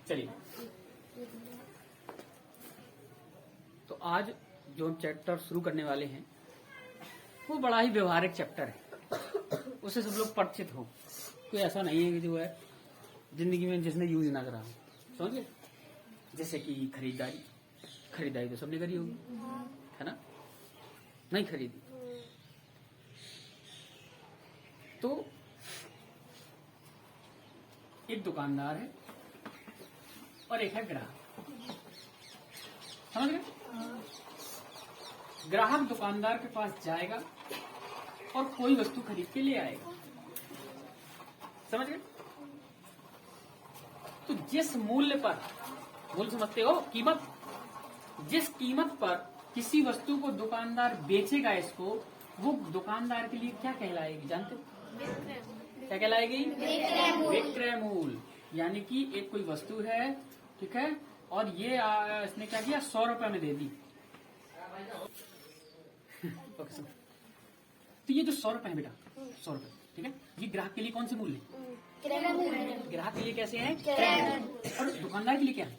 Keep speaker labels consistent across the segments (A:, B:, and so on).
A: चलिए, तो आज जो हम चैप्टर शुरू करने वाले हैं वो बड़ा ही व्यवहारिक चैप्टर है, उससे सब लोग परिचित हो। कोई ऐसा नहीं है कि जो है जिंदगी में जिसने यूज ना करा हो, समझिए। जैसे कि खरीदारी तो सबने करी होगी, है ना? नहीं खरीदी तो एक दुकानदार है और एक है ग्राहक, समझ गए? ग्राहक दुकानदार के पास जाएगा और कोई वस्तु खरीद के ले आएगा, समझ गए? तो जिस मूल्य पर, मूल्य समझते हो, कीमत, जिस कीमत पर किसी वस्तु को दुकानदार बेचेगा इसको, वो दुकानदार के लिए क्या कहलाएगी, जानते हो? क्या कहलाएगी? विक्रय मूल्य। यानी कि एक कोई वस्तु है, ठीक है, और ये इसने क्या किया, 100 रुपए में दे दी। तो ये जो 100 रुपए है बेटा, 100 रुपए, ठीक है, ये ग्राहक के लिए कौन से मूल्य? ग्राहक के लिए कैसे है? और दुकानदार के लिए क्या है?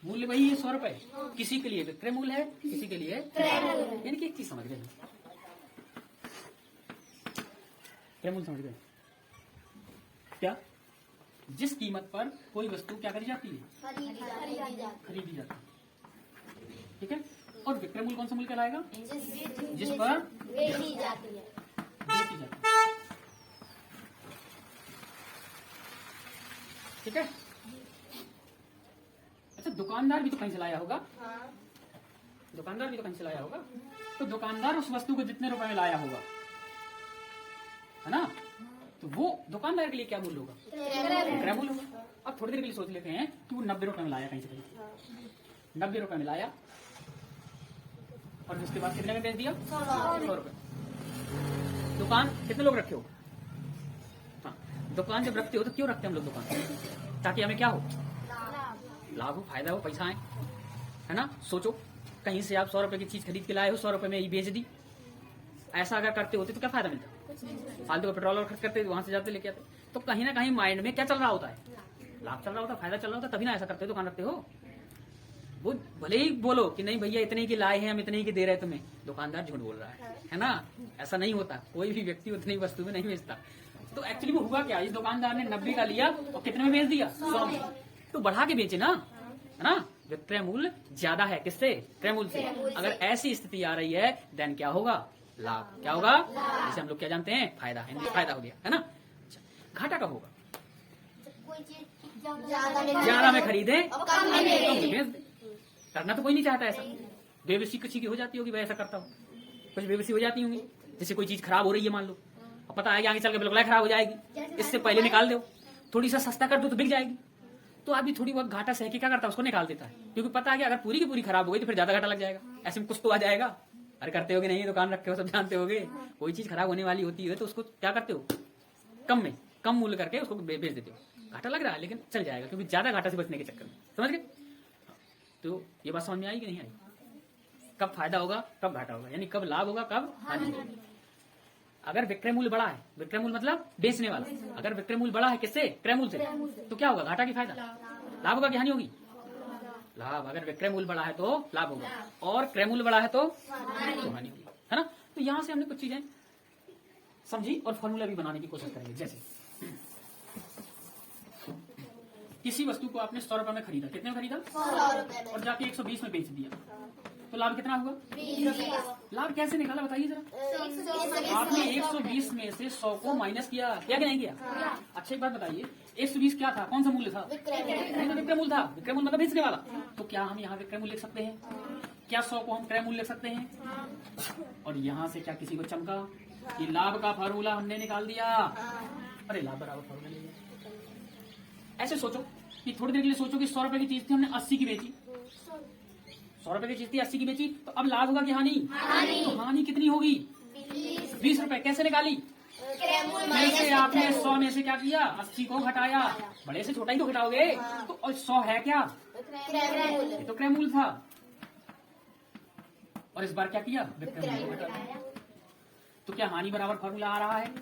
A: मूल्य वही है, 100 रुपए। किसी के लिए विक्रय मूल्य है, किसी के लिए, यानी कि एक चीज समझ गए, क्रय मूल्य समझ गए क्या? जिस कीमत पर कोई वस्तु क्या करी जाती है? खरीदी जाती है, ठीक है। और विक्रय मूल्य कौन सा मूल्य कहलाएगा? जिस पर बेची जाती है। ठीक है। अच्छा, दुकानदार भी तो कहीं से लाया होगा, दुकानदार भी तो कहीं से लाया होगा। तो दुकानदार उस वस्तु को जितने रुपए में लाया होगा, है ना, तो वो दुकानदार के लिए क्या मूल्य होगा? विक्रय मूल्य होगा। अब थोड़ी देर के लिए सोच लेते हैं कि वो 90 रुपए में लाया कहीं से कहीं, 90 रुपए में लाया और उसके बाद कितने में बेच दिया? 100 रुपए। दुकान कितने लोग रखे हो? हाँ, दुकान जब रखते हो तो क्यों रखते हैं हम लोग दुकान? ताकि हमें क्या हो? लाभ हो, फायदा हो, पैसा आए, है ना? सोचो, कहीं से आप 100 रुपए की चीज खरीद के लाए हो, 100 रुपए में ही बेच दी। ऐसा अगर करते होते तो क्या फायदा मिलता? फालतू का पेट्रोल और खर्च करते, वहां से जाते लेके आते। तो कहीं ना कहीं माइंड में क्या चल रहा होता है? लाभ चल रहा होता है, फायदा चल रहा होता है, तभी ना ऐसा करते हो, दुकान रखते हो। वो भले ही बोलो कि नहीं भैया इतने की लाए हैं हम, इतने की दे रहे तुम्हें, दुकानदार झूठ बोल रहा है ना? ऐसा नहीं होता, कोई भी व्यक्ति उतनी वस्तु में नहीं बेचता। तो एक्चुअली वो हुआ क्या, इस दुकानदार ने 90 का लिया और कितने में बेच दिया? 100 में। तो बढ़ा के बेचे ना, है ना? विक्रय मूल्य ज्यादा है किससे? क्रय मूल्य से। अगर ऐसी स्थिति आ रही है देन क्या होगा? लाभ। क्या होगा? जैसे हम लोग क्या जानते हैं? फायदा, हिंदी फायदा हो गया, है ना? घाटा कब होगा? ज्यादा में खरीदे और कम में बेच दे। करना तो कोई नहीं चाहता ऐसा। बेबसी किसी की हो जाती होगी, वैसा करता हूँ, कुछ बेबसी हो जाती होंगी। जैसे कोई चीज खराब हो रही है मान लो, और पता है कि आगे चल के बिल्कुल खराब हो जाएगी, इससे पहले निकाल दो, थोड़ी सा सस्ता कर दो तो बिक जाएगी। तो आदमी थोड़ी बहुत घाटा सह के क्या करता है, उसको निकाल देता है, क्योंकि पता है कि अगर पूरी की पूरी खराब हो गई तो फिर ज्यादा घाटा लग जाएगा। ऐसे में कुछ तो आ जाएगा। अरे करते होगे नहीं, दुकान रखे हो, सब जानते होगे। कोई चीज खराब होने वाली होती है तो उसको क्या करते हो? कम मूल्य करके उसको बेच देते हो। घाटा लग रहा है लेकिन चल जाएगा, क्योंकि ज्यादा घाटा से बचने के चक्कर में, समझ गए? तो ये बात समझ में आई कि नहीं आई? कब फायदा होगा, कब घाटा होगा, यानी कब लाभ होगा, कब हानि होगी। अगर विक्रय मूल्य बड़ा है, विक्रय मूल्य मतलब बेचने वाला, अगर विक्रय मूल्य बड़ा है किससे? क्रय मूल्य से, तो क्या होगा? घाटा की फायदा? लाभ होगा कि हानि होगी? लाभ। अगर विक्रय मूल्य बड़ा है तो लाभ होगा, और क्रय मूल्य बड़ा है तो हानि होगी, है ना? तो यहां से हमने कुछ चीजें समझी और फॉर्मूला भी बनाने की कोशिश करेंगे। जैसे किसी वस्तु को आपने 100 रुपए में खरीदा, कितने में खरीदा? 100 रुपए, और जाके 120 में बेच दिया, तो लाभ कितना हुआ? 20 रुपए। लाभ कैसे निकाला बताइए जरा। आपने 120 में से 100 को माइनस किया, क्या नहीं किया? अच्छा एक बात बताइए, 120 क्या था, कौन सा मूल्य था? विक्रय मूल्य था। विक्रय मूल्य मतलब बेचने वाला। तो क्या हम यहाँ विक्रय मूल्य लिख सकते हैं? क्या 100 को हम क्रय मूल्य लिख सकते हैं? और यहाँ से क्या किसी को चमका कि लाभ का फार्मूला हमने निकाल दिया? अरे लाभ बराबर फार्मूला ले लिया। ऐसे सोचो कि थोड़ी देर के लिए सोचो कि 100 रुपए की चीज थी, हमने 80 की बेची। 100 रुपए की चीज थी, 80 की बेची, तो अब लाभ होगा कि हानि? तो हानि कितनी होगी? 20 रुपए। कैसे निकाली? जैसे आपने 100 में से क्या किया? 80 को घटाया। बड़े से छोटा ही तो घटाओगे। तो 100 है क्या? ये तो क्रय मूल्य था। और इस बार क्या किया? विक्रय मूल्य घटाया। तो क्या हानि बराबर फॉर्मूला आ रहा है?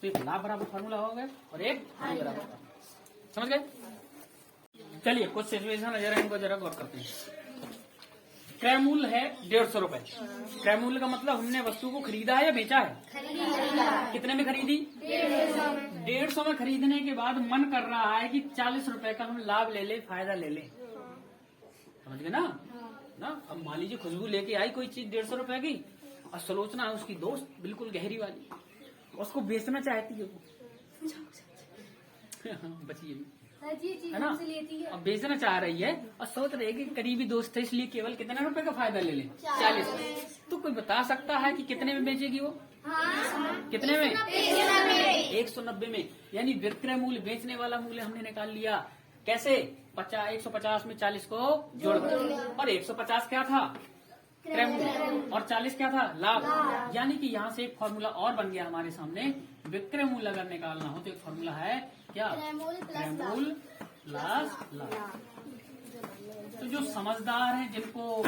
A: तो एक लाभ बराबर फॉर्मूला हो गया और एक हानि बराबर फॉर्मूला। समझ गए? चलिए कुछ सिचुएशन जरा इनको जरा गौर करते हैं। क्रय मूल्य है 150 रुपए। क्रय मूल्य का मतलब हमने वस्तु को खरीदा है या बेचा है? कितने में खरीदी? 150 में खरीदने के बाद मन कर रहा है कि 40 रुपए का हम लाभ ले ले, फायदा ले ले। समझ गए ना? अब मान लीजिए खुशबू लेके आई कोई चीज 150 रुपए की और सुलोचना है उसकी दोस्त बिल्कुल गहरी वाली, उसको बेचना चाहती है वो। बचिए है ना? अब बेचना चाह रही है और सोच रही है कि करीबी दोस्त है इसलिए केवल कितने रुपए का फायदा ले ले? 40। तो कोई बता सकता है कि कितने में बेचेगी वो? कितने में? 190 में। यानी विक्रय मूल्य, बेचने वाला मूल्य हमने निकाल लिया। कैसे? 150 में 40 को जोड़कर। और 150 क्या था? क्रय मूल्य। और 40 क्या था? लाभ। यानी कि यहाँ से एक फॉर्मूला और बन गया हमारे सामने। विक्रय मूल्य अगर निकालना हो तो एक फॉर्मूला है क्या? क्रय मूल्य प्लस लाभ। तो जो समझदार हैं, जिनको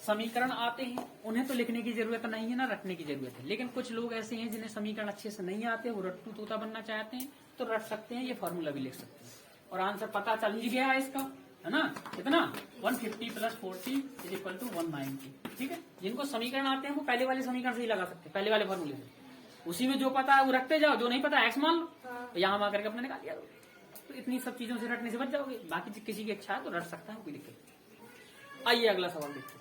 A: समीकरण आते हैं, उन्हें तो लिखने की जरूरत नहीं है ना रटने की जरूरत है। लेकिन कुछ लोग ऐसे हैं जिन्हें समीकरण अच्छे से नहीं आते, वो रट्टू तोता बनना चाहते हैं, तो रट सकते हैं, ये फॉर्मूला भी लिख सकते हैं और आंसर पता चल ही गया है इसका, है ना? कितना? 150 + 40 = 190। ठीक है? जिनको समीकरण आते हैं वो पहले वाले समीकरण से ही लगा सकते हैं, पहले वाले फॉर्मूले से। उसी में जो पता है वो रखते जाओ, जो नहीं पता एक्स मान लो, तो यहाँ वहां करके अपने निकाल दिया। तो इतनी सब चीजों से रटने से बच जाओगे। बाकी किसी की इच्छा है तो रट सकता है, कोई दिक्कत नहीं। आइए अगला सवाल देखते हैं।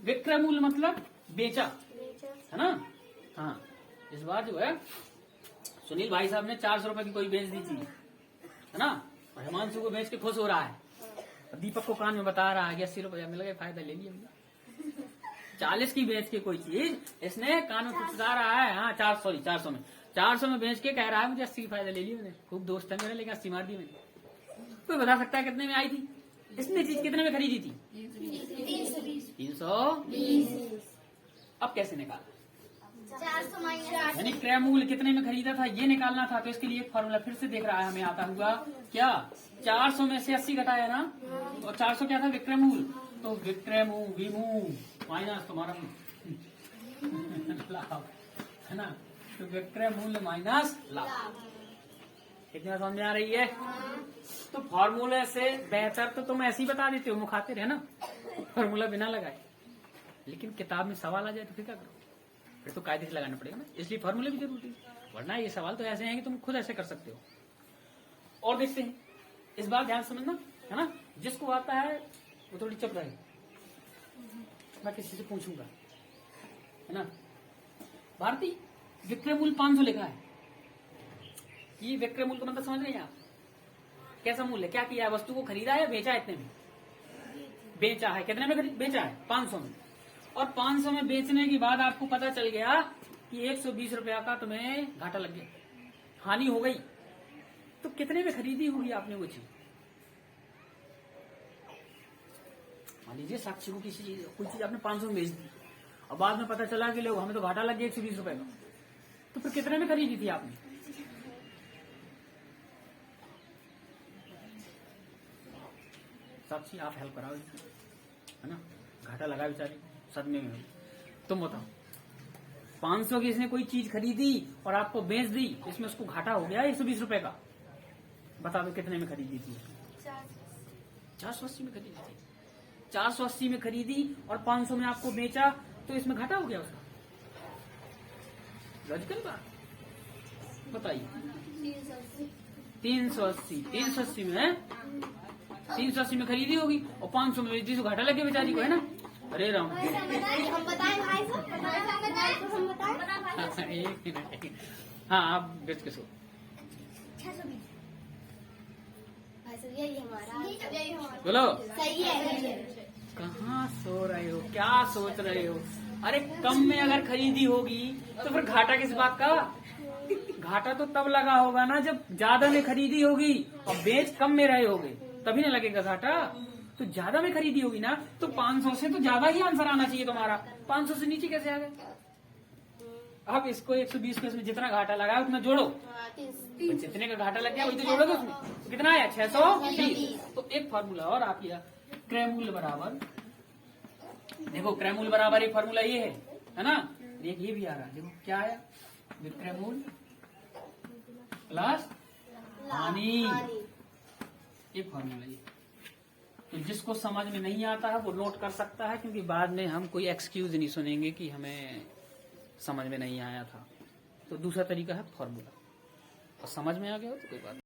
A: विक्रय मूल्य मतलब बेचा, है ना? हाँ, इस बार जो है सुनील भाई साहब ने 400 रुपए की कोई बेच दी थी, है ना? और हिमांशु को बेच के खुश हो रहा है, दीपक को कान में बता रहा है कि 80 रुपया मिल गया, फायदा ले लिया। 40 की बेच के कोई चीज इसने कान में फुसला रहा है। हाँ 400 में बेच के कह रहा है मुझे 80 की फायदा ले लिया मैंने, खूब दोस्त है मेरे, लेकिन 80 मार दी मैंने। कोई बता सकता है कितने में आई थी? इसने चीज कितने में खरीदी थी? 320। अब कैसे निकाला?
B: 400
A: यानी क्रय मूल्य कितने में खरीदा था ये निकालना था। तो इसके लिए एक फॉर्मूला फिर से देख रहा है हमें आता हुआ क्या? 400 में से 80 घटाया ना, और 400 क्या था? विक्रय मूल्य। तो विक्रय मूल्य माइनस तुम्हारा लाभ, है ना? तो विक्रय मूल्य माइनस लाभ। कितना समझ में आ रही है? तो फॉर्मूले से बेहतर तो तुम ऐसे ही बता देते हो, मुखातिर, है ना? फॉर्मूला बिना लगाए। लेकिन किताब में सवाल आ जाए तो फिर क्या करो? फिर तो कायदे से लगाना पड़ेगा ना, इसलिए फॉर्मूले भी जरूरी है। वरना ये सवाल तो ऐसे हैं कि तुम खुद ऐसे कर सकते हो। और देखते हैं, इस बार ध्यान समझना, है ना? जिसको आता है वो थोड़ी चुप रहे, मैं किसी से पूछूंगा, है ना? भारती, विक्रय मूल्य 500 लिखा है। ये विक्रय मूल्य का मतलब समझ रहे हैं आप? कैसा मूल्य? क्या किया है? वस्तु को खरीदा है या बेचा है? इतने में बेचा है। कितने में बेचा है? 500 में। और 500 में बेचने के बाद आपको पता चल गया कि 120 रुपया का तुम्हें घाटा लग गया, हानि हो गई। तो कितने में खरीदी होगी आपने वो चीज? मान लीजिए साक्षी को कोई चीज आपने 500 में बेच दी और बाद में पता चला कि लोग हमें तो घाटा लग गया 120 रुपए का। तो फिर कितने में खरीदी थी आपने? साक्षी आप हेल्प कराओ, है ना? घाटा लगा बेचारी, सदमे में। तुम बताओ, 500 की इसने कोई चीज खरीदी और आपको बेच दी, इसमें उसको घाटा हो गया 120 रुपए का। बता दो कितने में खरीदी थी? 480 में खरीदी थी। 480 में खरीदी और 500 में आपको बेचा, तो इसमें घाटा हो गया उसका। लॉजिकल बात बताइए। 380 में खरीदी होगी और 500 में बेची, तो घाटा लग गया बेचारी को, है ना? अरे राम,
B: हम बताएं भाई साहब, हम बताएं।
A: एक मिनट। हाँ आप बेच के सो।
B: 620 भाई साहब, यही हमारा
A: बोलो,
B: सही है।
A: कहाँ सो रहे हो? क्या सोच रहे हो? अरे कम में अगर खरीदी होगी तो फिर घाटा किस बात का? घाटा तो तब लगा होगा ना जब ज्यादा में खरीदी होगी और बेच कम में रहे होगे, तभी ना लगेगा घाटा। तो ज्यादा में खरीदी होगी ना, तो 500 से तो ज्यादा ही आंसर आना चाहिए तुम्हारा। 500 से नीचे कैसे आ गए? अब इसको 120 को इसमें जितना घाटा लगा उतना जोड़ो, जितने का घाटा लग गया वही तो जोड़ोगे उसमें। तो कितना आया? 620। तो एक फॉर्मूला और आप किया, क्रय मूल्य बराबर, देखो क्रय मूल्य बराबर एक फॉर्मूला ये है ना? एक ये भी आ रहा है, देखो क्या आया? विक्रय मूल्य प्लस हानि, ये फॉर्मूला ये। तो जिसको समझ में नहीं आता है वो नोट कर सकता है, क्योंकि बाद में हम कोई एक्सक्यूज नहीं सुनेंगे कि हमें समझ में नहीं आया था। तो दूसरा तरीका है फॉर्मूला, और समझ में आ गया हो तो कोई बात नहीं।